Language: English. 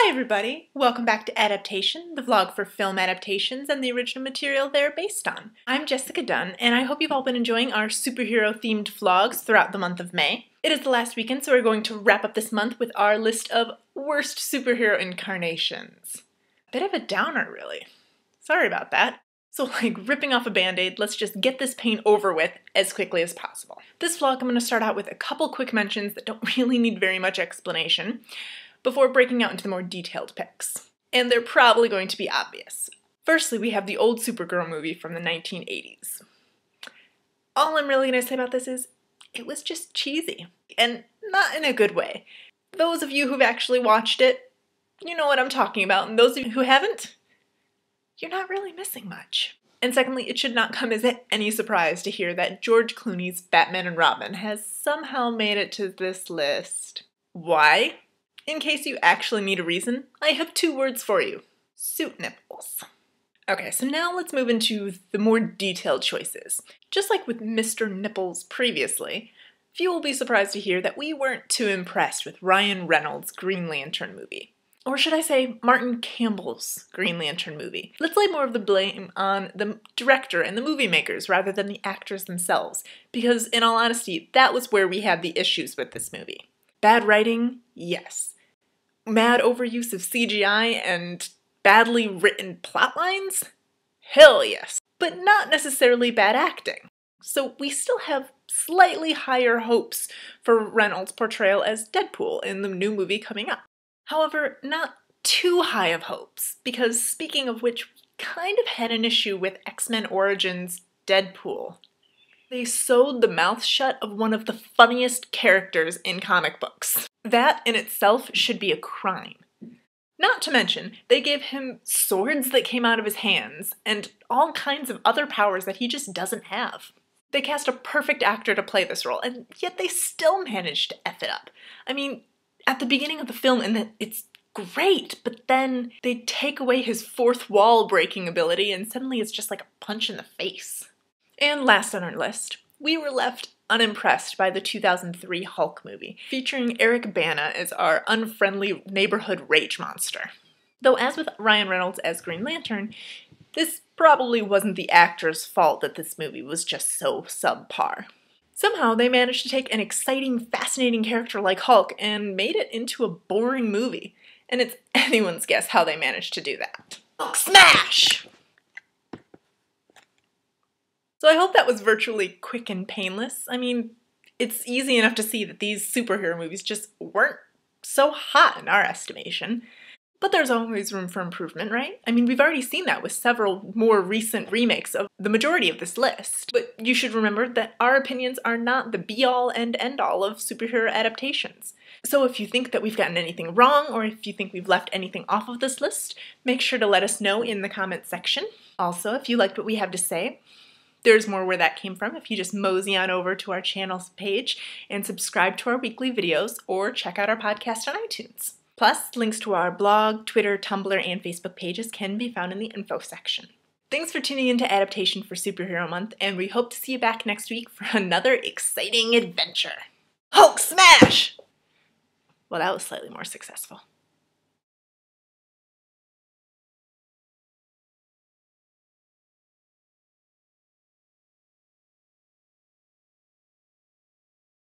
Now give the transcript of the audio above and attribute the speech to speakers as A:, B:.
A: Hi everybody! Welcome back to Adaptation, the vlog for film adaptations and the original material they're based on. I'm Jessica Dunn, and I hope you've all been enjoying our superhero-themed vlogs throughout the month of May. It is the last weekend, so we're going to wrap up this month with our list of worst superhero incarnations. Bit of a downer, really. Sorry about that. So like ripping off a band-aid, let's just get this pain over with as quickly as possible. This vlog I'm going to start out with a couple quick mentions that don't really need very much explanation, before breaking out into the more detailed picks. And they're probably going to be obvious. Firstly, we have the old Supergirl movie from the 1980s. All I'm really going to say about this is, it was just cheesy. And not in a good way. Those of you who've actually watched it, you know what I'm talking about. And those of you who haven't, you're not really missing much. And secondly, it should not come as any surprise to hear that George Clooney's Batman and Robin has somehow made it to this list. Why? In case you actually need a reason, I have two words for you. Suit nipples. Okay, so now let's move into the more detailed choices. Just like with Mr. Nipples previously, few will be surprised to hear that we weren't too impressed with Ryan Reynolds' Green Lantern movie. Or should I say, Martin Campbell's Green Lantern movie. Let's lay more of the blame on the director and the movie makers rather than the actors themselves, because in all honesty, that was where we had the issues with this movie. Bad writing? Yes. Mad overuse of CGI and badly written plot lines? Hell yes. But not necessarily bad acting. So we still have slightly higher hopes for Reynolds' portrayal as Deadpool in the new movie coming up. However, not too high of hopes, because speaking of which, we kind of had an issue with X-Men Origins' Deadpool. They sewed the mouth shut of one of the funniest characters in comic books. That in itself should be a crime. Not to mention, they gave him swords that came out of his hands, and all kinds of other powers that he just doesn't have. They cast a perfect actor to play this role, and yet they still managed to F it up. I mean, at the beginning of the film, and it's great, but then they take away his fourth wall breaking ability, and suddenly it's just like a punch in the face. And last on our list, we were left unimpressed by the 2003 Hulk movie, featuring Eric Bana as our unfriendly neighborhood rage monster. Though as with Ryan Reynolds as Green Lantern, this probably wasn't the actor's fault that this movie was just so subpar. Somehow they managed to take an exciting, fascinating character like Hulk and made it into a boring movie, and it's anyone's guess how they managed to do that. Hulk smash! So I hope that was virtually quick and painless. I mean, it's easy enough to see that these superhero movies just weren't so hot in our estimation. But there's always room for improvement, right? I mean, we've already seen that with several more recent remakes of the majority of this list. But you should remember that our opinions are not the be-all and end-all of superhero adaptations. So if you think that we've gotten anything wrong, or if you think we've left anything off of this list, make sure to let us know in the comments section. Also, if you liked what we have to say, there's more where that came from if you just mosey on over to our channel's page and subscribe to our weekly videos or check out our podcast on iTunes. Plus, links to our blog, Twitter, Tumblr, and Facebook pages can be found in the info section. Thanks for tuning in to Adaptation for Superhero Month, and we hope to see you back next week for another exciting adventure. Hulk smash! Well, that was slightly more successful.